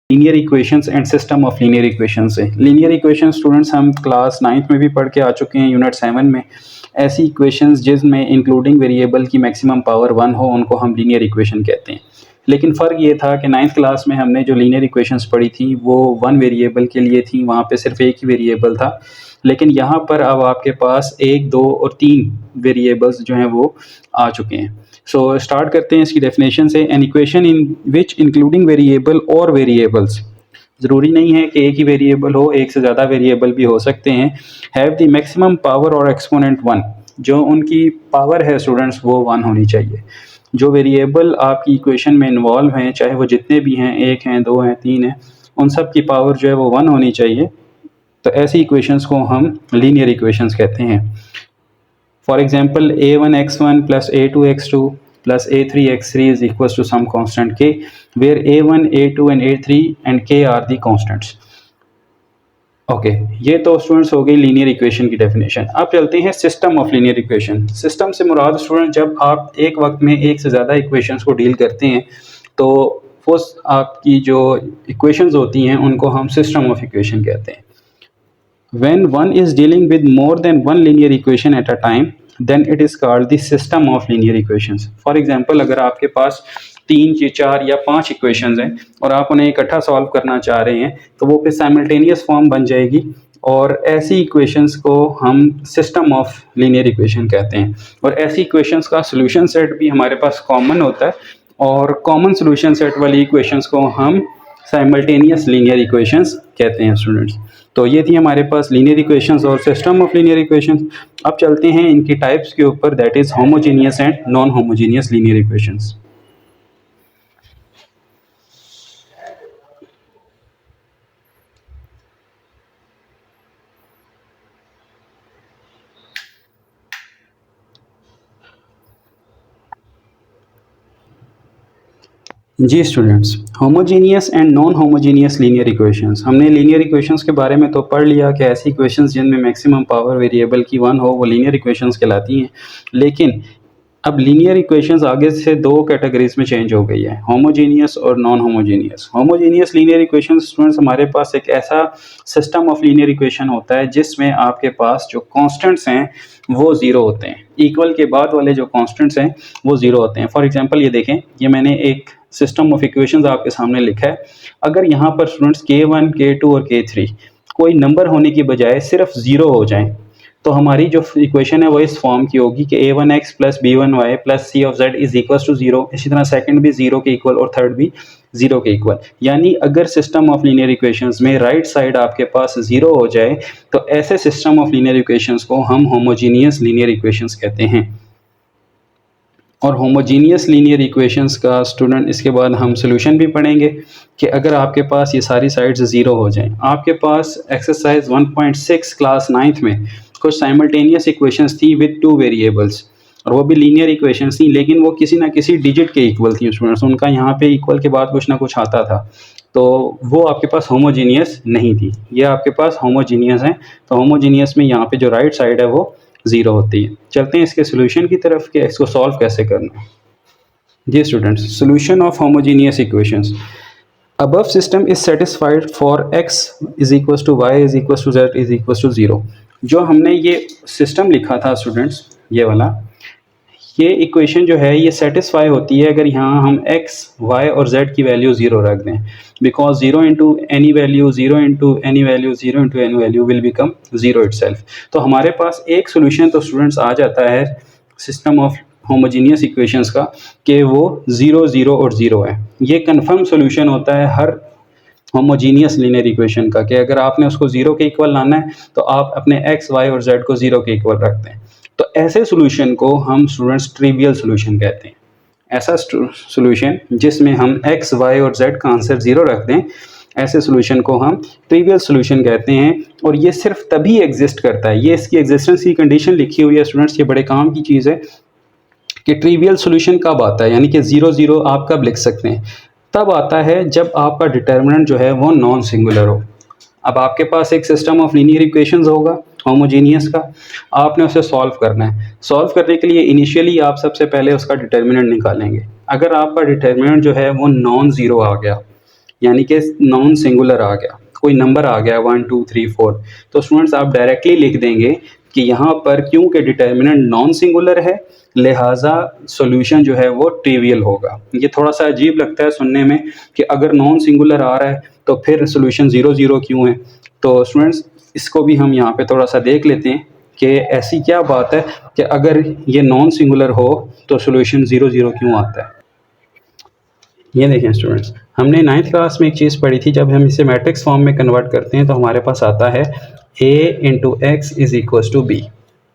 Linear equations and system of linear equations से। Linear equation students हम class 9th में भी पढ़ के आ चुके हैं, यूनिट 7 में। ऐसी इक्वेशंस जिसमें इंक्लूडिंग वेरिएबल की मैक्सिमम पावर 1 हो उनको हम लीनियर इक्वेशन कहते हैं। लेकिन फ़र्क ये था कि 9th क्लास में हमने जो लीनियर इक्वेशंस पढ़ी थी वो 1 वेरिएबल के लिए थी, वहाँ पे सिर्फ एक ही वेरिएबल था। लेकिन यहाँ पर अब आपके पास 1, 2 और 3 वेरिएबल्स जो हैं वो आ चुके हैं। सो स्टार्ट करते हैं इसकी डेफिनेशन से। An equation in which including variable और वेरिएबल्स, ज़रूरी नहीं है कि एक ही वेरिएबल हो, एक से ज़्यादा वेरिएबल भी हो सकते हैं। हैव द मैक्सिमम पावर और एक्सपोनेंट 1, जो उनकी पावर है स्टूडेंट्स वो 1 होनी चाहिए। जो वेरिएबल आपकी इक्वेशन में इन्वॉल्व हैं, चाहे वो जितने भी हैं, 1 हैं, 2 हैं, 3 हैं, उन सब की पावर जो है वो 1 होनी चाहिए। तो ऐसी इक्वेशंस को हम लीनियर इक्वेशंस कहते हैं। For example a1x1 plus a2x2 plus a3x3 is equals to some constant k, where a1, a2 and a3 and k are the constants. Okay, ये तो स्टूडेंट्स हो गई लीनियर इक्वेशन की डेफिनेशन। अब चलते हैं system of linear equation. System से मुराद student जब आप एक वक्त में एक से ज़्यादा इक्वेशंस को डील करते हैं तो वो आपकी जो इक्वेशंस होती हैं उनको हम सिस्टम ऑफ इक्वेशन कहते हैं। When one is dealing with more than one linear equation at a time, then it is called the system of linear equations. For example, अगर आपके पास 3 या 4 या 5 इक्वेशंस हैं और आप उन्हें इकट्ठा सॉल्व करना चाह रहे हैं तो वो फिर साइमल्टेनियस फॉर्म बन जाएगी, और ऐसी इक्वेशंस को हम सिस्टम ऑफ लीनियर इक्वेशन कहते हैं। और ऐसी इक्वेशंस का सोल्यूशन सेट भी हमारे पास कॉमन होता है, और कॉमन सोल्यूशन सेट वाली इक्वेशंस को हम साइमल्टेनियस लीनियर इक्वेशंस कहते हैं स्टूडेंट्स। तो ये थी हमारे पास लीनियर इक्वेशंस और सिस्टम ऑफ लीनियर इक्वेशंस। अब चलते हैं इनकी टाइप्स के ऊपर, that is homogeneous and non homogeneous linear equations. जी students, homogeneous and non homogeneous linear equations. हमने लीनियर इक्वेशंस के बारे में तो पढ़ लिया कि ऐसी इक्वेशंस जिनमें मैक्सिमम पावर वेरिएबल की 1 हो वो लीनियर इक्वेशंस कहलाती हैं। लेकिन अब लीनियर इक्वेशंस आगे से 2 कैटेगरीज में चेंज हो गई है, होमोजीनियस और non homogeneous. Homogeneous linear equations students हमारे पास एक ऐसा सिस्टम ऑफ लीनियर इक्वेशन होता है जिसमें आपके पास जो कांस्टेंट्स हैं वो ज़ीरो होते हैं। इक्वल के बाद वाले जो कांस्टेंट्स हैं वो ज़ीरो होते हैं। फॉर एग्जांपल ये देखें, ये मैंने एक सिस्टम ऑफ इक्वेशंस आपके सामने लिखा है। अगर यहाँ पर स्टूडेंट्स k1, k2 और k3 कोई नंबर होने की बजाय सिर्फ ज़ीरो हो जाएं तो हमारी जो इक्वेशन है वो इस फॉर्म की होगी कि a1x plus b1y plus c of z is equal to 0। इसी तरह सेकंड भी 0 के इक्वल और थर्ड भी 0 के इक्वल। यानी अगर सिस्टम ऑफ लीनियर इक्वेशंस में राइट साइड आपके पास 0 हो जाए तो ऐसे सिस्टम ऑफ लीनियर इक्वेशंस को हम होमोजीनियस लीनियर इक्वेशंस कहते हैं। और होमोजीनियस लीनियर इक्वेशंस का स्टूडेंट इसके बाद हम सोल्यूशन भी पढ़ेंगे कि अगर आपके पास ये सारी साइड्स 0 हो जाएं। आपके पास एक्सरसाइज 1.6 क्लास 9th में कुछ साइमल्टेनियस इक्वेशंस थी विद 2 वेरिएबल्स, और वो भी लीनियर इक्वेशंस थी, लेकिन वो किसी ना किसी डिजिट के इक्वल थी स्टूडेंट्स। उनका यहाँ पे इक्वल के बाद कुछ ना कुछ आता था, तो वो आपके पास होमोजीनियस नहीं थी। ये आपके पास होमोजीनियस है, तो होमोजीनियस में यहाँ पे जो राइट साइड है वो 0 होती है। चलते हैं इसके सोल्यूशन की तरफ कि इसको सॉल्व कैसे करना है। जी students, solution of homogeneous equations. Above system is satisfied for x is equal to y is equal to z is equal to 0। जो हमने ये सिस्टम लिखा था स्टूडेंट्स, ये वाला, ये इक्वेशन जो है ये सेटिस्फाई होती है अगर यहाँ हम x, y और z की वैल्यू 0 रख दें, because 0 into any value 0 into any value 0 into any value will become 0 itself. तो हमारे पास एक सोल्यूशन तो स्टूडेंट्स आ जाता है सिस्टम ऑफ होमोजीनियस इक्वेशंस का कि वो 0, 0 और 0 है। ये कन्फर्म सोल्यूशन होता है हर होमोजीनियस लीनियर इक्वेशन का कि अगर आपने उसको 0 के इक्वल लाना है तो आप अपने x, y और z को 0 के इक्वल रखते हैं। तो ऐसे सोल्यूशन को हम स्टूडेंट्स ट्रिवियल सोल्यूशन कहते हैं। ऐसा सोल्यूशन जिसमें हम x, y और z का आंसर 0 रख दें, ऐसे सोल्यूशन को हम ट्रिवियल सोल्यूशन कहते हैं। और ये सिर्फ तभी एग्जिस्ट करता है, ये इसकी एग्जिस्टेंस की कंडीशन लिखी हुई है स्टूडेंट्स। ये बड़े काम की चीज़ है कि ट्रिवियल सोल्यूशन कब आता है, यानी कि 0, 0 आप कब लिख सकते हैं, तब आता है जब आपका डिटर्मिनेंट जो है वो नॉन सिंगुलर हो। अब आपके पास एक सिस्टम ऑफ लीनियर इक्वेशंस होगा होमोजीनियस का, आपने उसे सॉल्व करना है। सॉल्व करने के लिए इनिशियली आप सबसे पहले उसका डिटर्मिनेंट निकालेंगे। अगर आपका डिटर्मिनेंट जो है वो नॉन ज़ीरो आ गया यानी कि नॉन सिंगुलर आ गया, कोई नंबर आ गया 1 2 3 4, तो स्टूडेंट्स आप डायरेक्टली लिख देंगे कि यहाँ पर क्योंकि डिटर्मिनेंट नॉन सिंगुलर है लिहाजा सॉल्यूशन जो है वो ट्रिवियल होगा। ये थोड़ा सा अजीब लगता है सुनने में कि अगर नॉन सिंगुलर आ रहा है तो फिर सॉल्यूशन 0 0 क्यों है। तो स्टूडेंट्स इसको भी हम यहाँ पे थोड़ा सा देख लेते हैं कि ऐसी क्या बात है कि अगर ये नॉन सिंगुलर हो तो सॉल्यूशन 0 0 क्यों आता है। ये देखें स्टूडेंट्स, हमने 9th क्लास में एक चीज़ पढ़ी थी, जब हम इसे मैट्रिक्स फॉर्म में कन्वर्ट करते हैं तो हमारे पास आता है a into x is equal to b.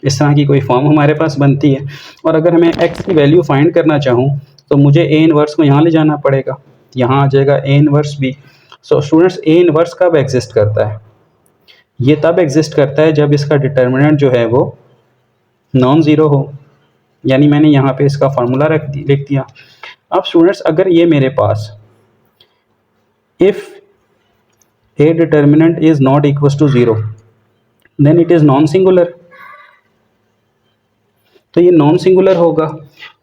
इस तरह की कोई फॉर्म हमारे पास बनती है और अगर हमें x की वैल्यू फाइंड करना चाहूँ तो मुझे a इनवर्स को यहाँ ले जाना पड़ेगा, यहाँ आ जाएगा a inverse b। So students a inverse कब एग्जिस्ट करता है? ये तब एग्जिस्ट करता है जब इसका डिटर्मिनेंट जो है वो नॉन ज़ीरो हो, यानी मैंने यहाँ पे इसका फार्मूला लिख दिया। अब स्टूडेंट्स अगर ये मेरे पास if a determinant is not equal to 0 then it is non singular, तो ये नॉन सिंगुलर होगा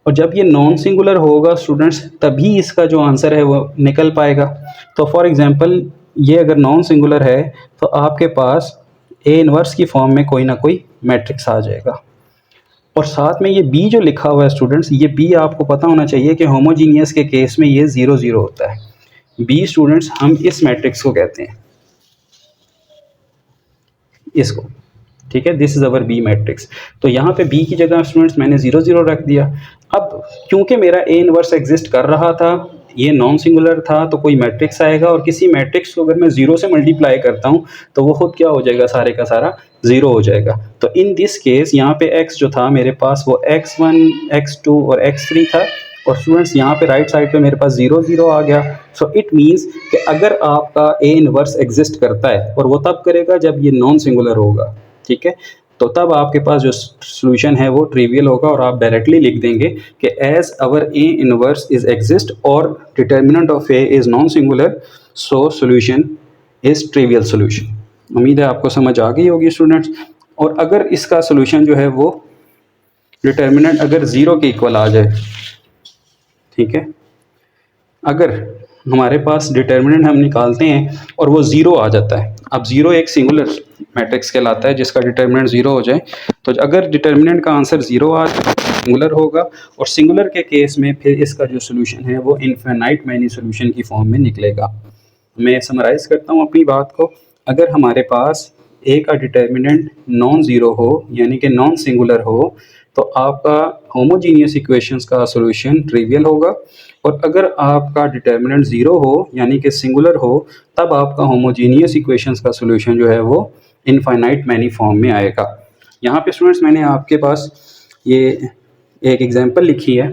और जब ये नॉन सिंगुलर होगा स्टूडेंट्स तभी इसका जो आंसर है वो निकल पाएगा। तो फॉर एग्जांपल ये अगर नॉन सिंगुलर है तो आपके पास ए इनवर्स की फॉर्म में कोई ना कोई मैट्रिक्स आ जाएगा और साथ में ये बी जो लिखा हुआ है स्टूडेंट्स, ये बी आपको पता होना चाहिए कि होमोजीनियस के केस में ये 0 0 होता है। बी स्टूडेंट्स हम इस मैट्रिक्स को कहते हैं, इसको, ठीक है, this is our B matrix. तो यहाँ पे बी की जगह स्टूडेंट्स मैंने 0 0 रख दिया। अब क्योंकि मेरा ए इनवर्स एग्जिस्ट कर रहा था, ये नॉन सिंगुलर था, तो कोई मैट्रिक्स आएगा और किसी मैट्रिक्स को अगर मैं 0 से मल्टीप्लाई करता हूँ तो वो खुद क्या हो जाएगा, सारे का सारा 0 हो जाएगा। तो इन दिस केस यहाँ पे x जो था मेरे पास वो x1 x2 और x3 था और स्टूडेंट्स यहाँ पे राइट साइड पे मेरे पास 0 0 आ गया। सो इट मीन्स कि अगर आपका ए इनवर्स एग्जिस्ट करता है और वो तब करेगा जब ये नॉन सिंगुलर होगा, ठीक है, तो तब आपके पास जो सॉल्यूशन है वो ट्रिवियल होगा और आप डायरेक्टली लिख देंगे कि as our A inverse is exist और determinant of A is non singular so solution is trivial solution. उम्मीद है आपको समझ आ गई होगी स्टूडेंट्स। और अगर इसका सॉल्यूशन जो है वो डिटर्मिनेंट अगर 0 के इक्वल आ जाए, ठीक है, अगर हमारे पास डिटर्मिनेंट हम निकालते हैं और वो 0 आ जाता है, अब 0 एक सिंगुलर मैट्रिक्स कहलाता है जिसका डिटर्मिनेंट 0 हो जाए, तो अगर डिटर्मिनेंट का आंसर 0 आ जाए सिंगुलर होगा और सिंगुलर के केस में फिर इसका जो सोल्यूशन है वो इनफिनाइट मैनी सोल्यूशन की फॉर्म में निकलेगा। मैं समराइज़ करता हूँ अपनी बात को। अगर हमारे पास ए का डिटर्मिनेंट नॉन ज़ीरो हो यानी कि नॉन सिंगुलर हो तो आपका होमोजीनियस इक्वेशंस का सॉल्यूशन ट्रिवियल होगा, और अगर आपका डिटर्मिनेंट 0 हो यानी कि सिंगुलर हो तब आपका होमोजीनियस इक्वेशंस का सॉल्यूशन जो है वो इनफाइनाइट मैनी फॉर्म में आएगा। यहाँ पे स्टूडेंट्स मैंने आपके पास ये एक एग्जांपल लिखी है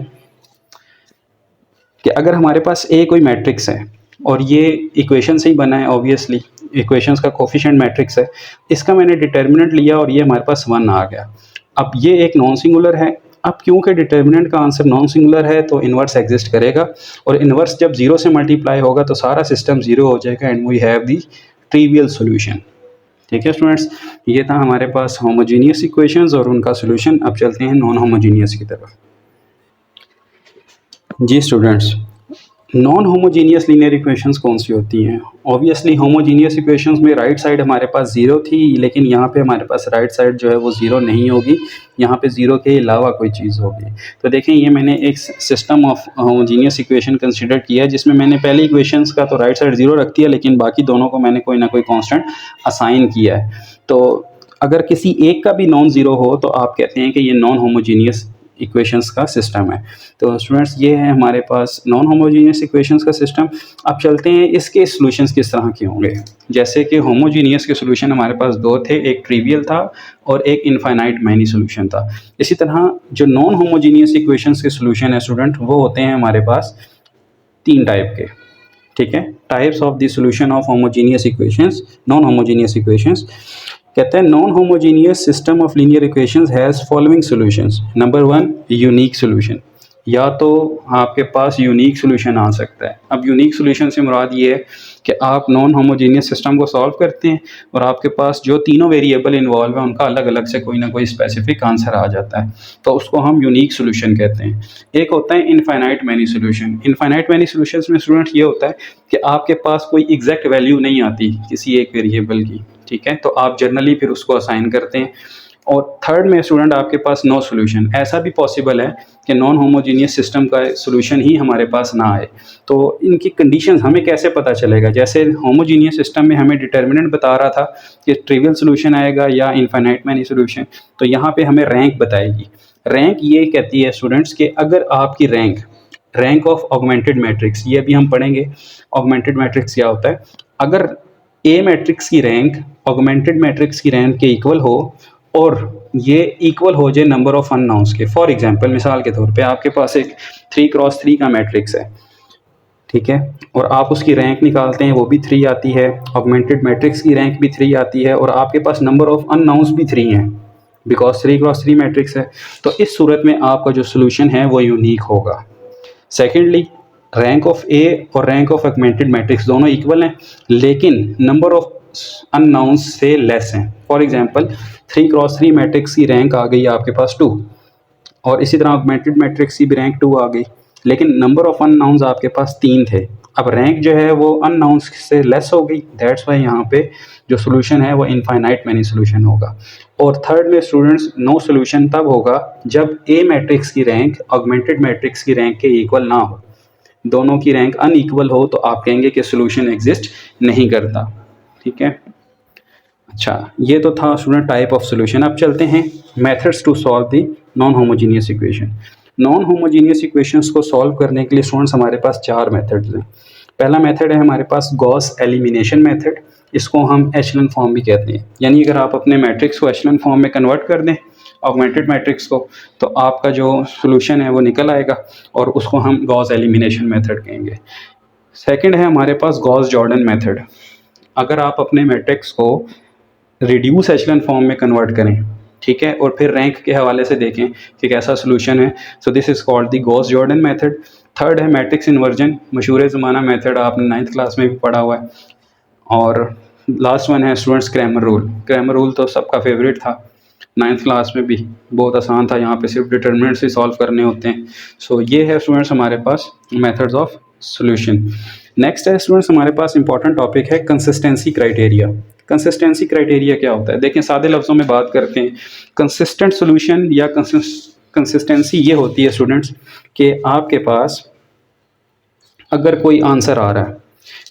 कि अगर हमारे पास ए कोई मैट्रिक्स है और ये इक्वेशन से ही बना है, ऑब्वियसली इक्वेशंस का कोफिशिएंट मैट्रिक्स है, इसका मैंने डिटर्मिनेंट लिया और ये हमारे पास 1 आ गया। अब ये एक नॉन सिंगुलर है, अब क्योंकि डिटर्मिनेंट का आंसर नॉन सिंगुलर है तो इन्वर्स एग्जिस्ट करेगा, और इन्वर्स जब 0 से मल्टीप्लाई होगा तो सारा सिस्टम 0 हो जाएगा and we have the trivial solution. ठीक है स्टूडेंट्स, ये था हमारे पास होमोजीनियस इक्वेशंस और उनका सॉल्यूशन। अब चलते हैं नॉन होमोजीनियस की तरफ। जी students, non homogeneous linear equations कौन सी होती हैं? ऑब्वियसली होमोजीनियस इक्वेशंस में राइट साइड हमारे पास 0 थी, लेकिन यहाँ पे हमारे पास राइट साइड जो है वो 0 नहीं होगी, यहाँ पे 0 के अलावा कोई चीज़ होगी। तो देखें, ये मैंने एक system of homogeneous equation consider किया जिसमें मैंने पहले इक्वेशंस का तो राइट साइड 0 रख दिया, लेकिन बाकी दोनों को मैंने कोई ना कोई कॉन्स्टेंट असाइन किया है। तो अगर किसी एक का भी नॉन ज़ीरो हो तो आप कहते हैं कि ये नॉन होमोजीनियस इक्वेशंस का सिस्टम है। तो स्टूडेंट्स, ये है हमारे पास नॉन होमोजीनियस इक्वेशंस का सिस्टम। अब चलते हैं इसके सॉल्यूशंस किस तरह के होंगे। जैसे कि होमोजीनियस के सॉल्यूशन हमारे पास 2 थे, एक ट्रिवियल था और एक इनफाइनाइट मैनी सॉल्यूशन था। इसी तरह जो नॉन होमोजीनियस इक्वेशंस के सॉल्यूशन है स्टूडेंट, वो होते हैं हमारे पास 3 टाइप के। ठीक है, types of the solution of homogeneous equations, non homogeneous equations. कहते हैं non homogeneous system of linear equations has following solutions. Number 1, unique solution. या तो आपके पास यूनिक सोल्यूशन आ सकता है। अब यूनिक सोल्यूशन से मुराद ये है कि आप नॉन होमोजीनियस सिस्टम को सॉल्व करते हैं और आपके पास जो तीनों वेरिएबल इन्वॉल्व है उनका अलग अलग से कोई ना कोई स्पेसिफिक आंसर आ जाता है, तो उसको हम यूनिक सोल्यूशन कहते हैं। एक होता है infinite many solution. Infinite many solutions में स्टूडेंट ये होता है कि आपके पास कोई एग्जैक्ट वैल्यू नहीं आती किसी एक वेरिएबल की, ठीक है, तो आप जनरली फिर उसको असाइन करते हैं। और थर्ड में स्टूडेंट आपके पास नो सोल्यूशन। ऐसा भी पॉसिबल है कि नॉन होमोजीनियस सिस्टम का सोल्यूशन ही हमारे पास ना आए, तो इनकी कंडीशंस हमें कैसे पता चलेगा? जैसे होमोजीनियस सिस्टम में हमें डिटर्मिनेंट बता रहा था कि ट्रिवियल सोल्यूशन आएगा या इनफाइनाइट मैनी सोल्यूशन, तो यहाँ पे हमें रैंक बताएगी। रैंक ये कहती है स्टूडेंट्स कि अगर आपकी रैंक ऑफ ऑगमेंटेड मैट्रिक्स, ये भी हम पढ़ेंगे ऑगमेंटेड मैट्रिक्स क्या होता है। अगर ए मैट्रिक्स की रैंक ऑगमेंटेड मैट्रिक्स की रैंक के इक्वल हो और ये इक्वल हो जाए नंबर ऑफ अननोन्स के। फॉर एग्जांपल, मिसाल के तौर पे आपके पास एक 3x3 का मैट्रिक्स है, ठीक है, और आप उसकी रैंक निकालते हैं, वो भी 3 आती है, ऑगमेंटेड मैट्रिक्स की रैंक भी 3 आती है और आपके पास नंबर ऑफ अननोन्स भी 3 हैं बिकॉज 3x3 मैट्रिक्स है, तो इस सूरत में आपका जो सोल्यूशन है वो यूनिक होगा। सेकेंडली, रैंक ऑफ ए और रैंक ऑफ ऑगमेंटेड मैट्रिक्स दोनों इक्वल हैं लेकिन नंबर ऑफ अननाउंस से लेस हैं। फॉर एग्जांपल 3x3 मैट्रिक्स की रैंक आ गई आपके पास 2 और इसी तरह ऑगमेंटेड मैट्रिक्स की भी रैंक 2 आ गई, लेकिन नंबर ऑफ अननाउंस आपके पास 3 थे। अब रैंक जो है वो अननाउंस से लेस हो गई, दैट्स वाई यहाँ पे जो सोल्यूशन है वो इनफाइनाइट मैनी सोल्यूशन होगा। और थर्ड में स्टूडेंट्स, नो सोल्यूशन तब होगा जब ए मैट्रिक्स की रैंक ऑगमेंटेड मैट्रिक्स की रैंक के इक्वल ना हो, दोनों की रैंक अनइक्वल हो तो आप कहेंगे कि सोल्यूशन एग्जिस्ट नहीं करता, ठीक है। अच्छा, ये तो था स्टूडेंट टाइप ऑफ सोल्यूशन। अब चलते हैं methods to solve the non homogeneous equation. Non homogeneous equations को सॉल्व करने के लिए स्टूडेंट्स हमारे पास 4 मेथड्स हैं। पहला मेथड है हमारे पास गॉस एलिमिनेशन मेथड, इसको हम एचलन फॉर्म भी कहते हैं, यानी अगर आप अपने मैट्रिक्स को एचलन फॉर्म में कन्वर्ट कर दें ऑगमेंटेड मैट्रिक्स को, तो आपका जो सोल्यूशन है वो निकल आएगा और उसको हम गॉस एलिमिनेशन मेथड कहेंगे। सेकंड है हमारे पास गॉस जॉर्डन मेथड। अगर आप अपने मैट्रिक्स को रिड्यूस एचलन फॉर्म में कन्वर्ट करें, ठीक है, और फिर रैंक के हवाले से देखें कि कैसा सोल्यूशन है, so this is called the Gauss Jordan method. Third है मैट्रिक्स इन्वर्जन, मशहूर ज़माना मेथड, आपने 9th क्लास में भी पढ़ा हुआ है। और लास्ट वन है students Cramer rule. Cramer rule तो सबका फेवरेट था 9th क्लास में भी, बहुत आसान था, यहाँ पे सिर्फ डिटर्मिनेंट्स ही सॉल्व करने होते हैं। सो ये है स्टूडेंट्स हमारे पास मेथड्स ऑफ सोल्यूशन। नेक्स्ट है स्टूडेंट्स हमारे पास इंपॉर्टेंट टॉपिक है कंसिस्टेंसी क्राइटेरिया। कंसिस्टेंसी क्राइटेरिया क्या होता है? देखें, सादे लफ्ज़ों में बात करते हैं, कंसिस्टेंट सोल्यूशन या कंसिस्टेंसी ये होती है स्टूडेंट्स कि आपके पास अगर कोई आंसर आ रहा है,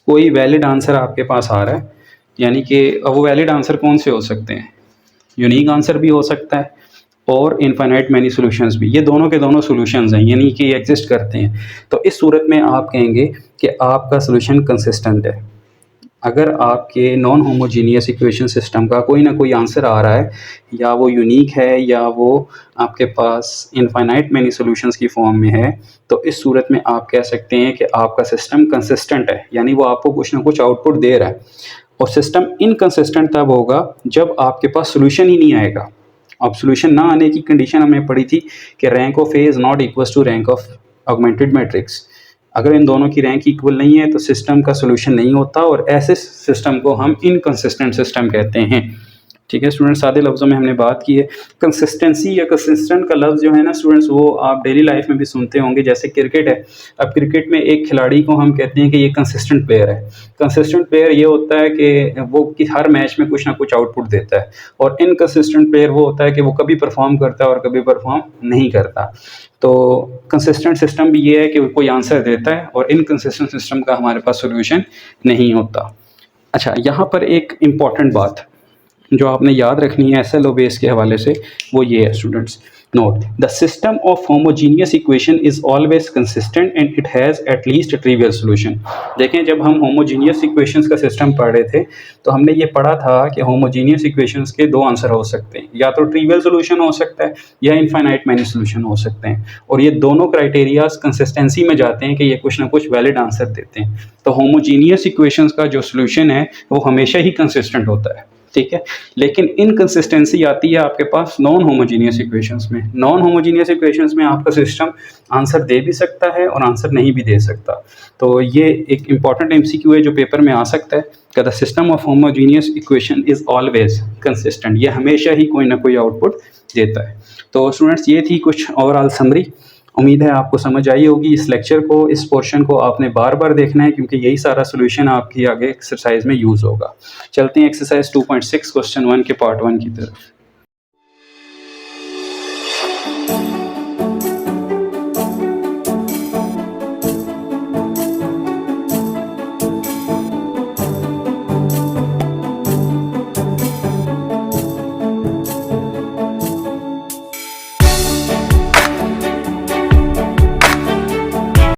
कोई वैलिड आंसर आपके पास आ रहा है, यानी कि वो वैलिड आंसर कौन से हो सकते हैं? यूनिक आंसर भी हो सकता है और इनफाइनाइट मैनी सॉल्यूशंस भी, ये दोनों के दोनों सॉल्यूशंस हैं, यानी कि एग्जिस्ट करते हैं। तो इस सूरत में आप कहेंगे कि आपका सॉल्यूशन कंसिस्टेंट है। अगर आपके नॉन होमोजीनियस इक्वेशन सिस्टम का कोई ना कोई आंसर आ रहा है, या वो यूनिक है या वो आपके पास इनफाइनाइट मैनी सॉल्यूशंस की फॉर्म में है, तो इस सूरत में आप कह सकते हैं कि आपका सिस्टम कंसिस्टेंट है, यानी वो आपको कुछ ना कुछ आउटपुट दे रहा है। और सिस्टम इनकंसिस्टेंट तब होगा जब आपके पास सोल्यूशन ही नहीं आएगा। अब सोल्यूशन ना आने की कंडीशन हमने पढ़ी थी कि rank of A is not equal to rank of augmented matrix. अगर इन दोनों की रैंक इक्वल नहीं है तो सिस्टम का सोल्यूशन नहीं होता और ऐसे सिस्टम को हम इनकंसिस्टेंट सिस्टम कहते हैं, ठीक है स्टूडेंट्स। सादे लफ्ज़ों में हमने बात की है। कंसिस्टेंसी या कंसिस्टेंट का लफ्ज़ जो है ना स्टूडेंट्स, वो आप डेली लाइफ में भी सुनते होंगे। जैसे क्रिकेट है, अब क्रिकेट में एक खिलाड़ी को हम कहते हैं कि ये कंसिस्टेंट प्लेयर है। कंसिस्टेंट प्लेयर ये होता है कि वो कि हर मैच में कुछ ना कुछ आउटपुट देता है, और इनकंसिस्टेंट प्लेयर वो होता है कि वो कभी परफॉर्म करता है और कभी परफॉर्म नहीं करता। तो कंसिस्टेंट सिस्टम भी ये है कि कोई आंसर देता है और इनकंसिस्टेंट सिस्टम का हमारे पास सोल्यूशन नहीं होता। अच्छा, यहाँ पर एक इम्पॉर्टेंट बात जो आपने याद रखनी है SLO बेस के हवाले से, वो ये है students, note the system of homogeneous equation is always consistent and it has at least trivial solution. देखें, जब हम होमोजीनियस इक्वेशंस का सिस्टम पढ़ रहे थे तो हमने ये पढ़ा था कि होमोजीनियस इक्वेशंस के 2 आंसर हो सकते हैं, या तो ट्रिवियल सोल्यूशन हो सकता है या इनफाइनाइट मैनी सोल्यूशन हो सकते हैं, और ये दोनों क्राइटेरियाज कंसिस्टेंसी में जाते हैं कि ये कुछ ना कुछ वैलिड आंसर देते हैं। तो होमोजीनियस इक्वेशंस का जो सोल्यूशन है वो हमेशा ही कंसिस्टेंट होता है। ठीक है। लेकिन इनकंसिस्टेंसी आती है आपके पास नॉन होमोजीनियस इक्वेशंस में। नॉन होमोजीनियस इक्वेशंस में आपका सिस्टम आंसर दे भी सकता है और आंसर नहीं भी दे सकता। तो ये एक इंपॉर्टेंट एमसीक्यू है जो पेपर में आ सकता है कि the system of homogeneous equation is always consistent. ये हमेशा ही कोई ना कोई आउटपुट देता है। तो स्टूडेंट्स ये थी कुछ ओवरऑल समरी। उम्मीद है आपको समझ आई होगी। इस लेक्चर को, इस पोर्शन को आपने बार बार देखना है क्योंकि यही सारा सोल्यूशन आपकी आगे एक्सरसाइज में यूज़ होगा। चलते हैं एक्सरसाइज 2.6 क्वेश्चन 1 के पार्ट 1 की तरफ।